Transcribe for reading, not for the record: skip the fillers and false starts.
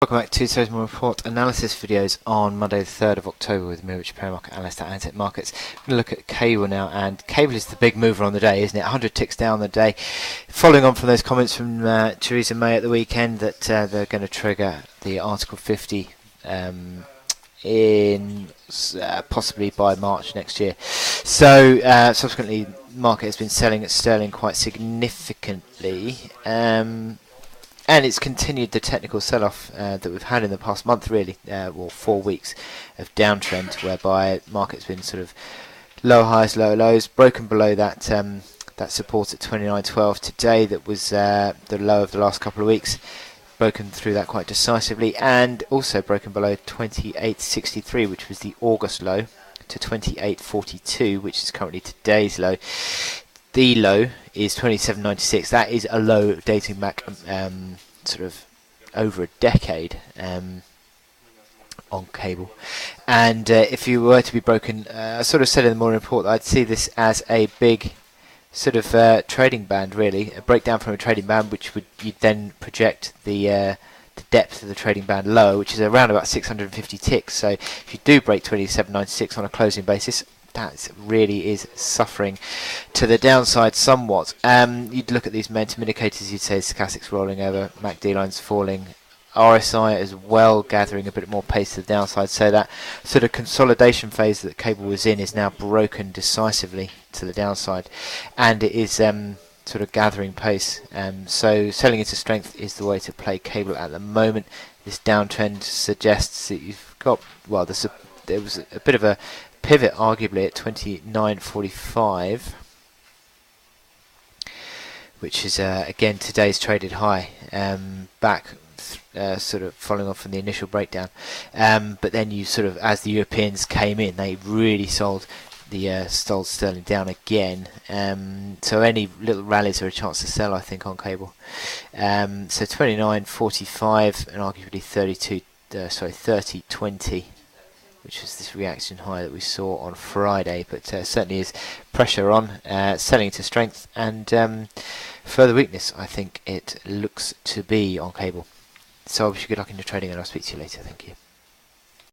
Welcome back to today's report analysis videos on Monday the 3rd of October with me, Richard Perry, market analyst at Ansett Markets. We're going to look at cable now, and cable is the big mover on the day, isn't it? 100 ticks down the day. Following on from those comments from Theresa May at the weekend that they're going to trigger the Article 50 in possibly by March next year. So subsequently, market has been selling at sterling quite significantly. And it's continued the technical sell-off that we've had in the past month, really, or 4 weeks of downtrend, whereby market's been sort of low highs, low lows, broken below that that support at 29.12 today. That was the low of the last couple of weeks, broken through that quite decisively, and also broken below 28.63, which was the August low, to 28.42, which is currently today's low. The low is 27.96. That is a low dating back sort of over a decade on cable. And if you were to be broken, I sort of said in the morning report that I'd see this as a big sort of trading band, really, a breakdown from a trading band, which would you'd then project the depth of the trading band low, which is around about 650 ticks. So if you do break 27.96 on a closing basis, that really is suffering to the downside somewhat. You'd look at these momentum indicators, you'd say stochastics rolling over, MACD lines falling, RSI as well gathering a bit more pace to the downside, so that sort of consolidation phase that cable was in is now broken decisively to the downside, and it is sort of gathering pace. So selling into strength is the way to play cable at the moment. This downtrend suggests that you've got, well, there was a bit of a pivot arguably at 29.45, which is again today's traded high, back sort of following off from the initial breakdown, but then you sort of, as the Europeans came in, they really sold sterling down again, so any little rallies are a chance to sell, I think, on cable. So 29.45 and arguably 30.20, which is this reaction high that we saw on Friday, but certainly is pressure on, selling to strength, and further weakness, I think it looks to be on cable. So I wish you good luck in your trading, and I'll speak to you later. Thank you.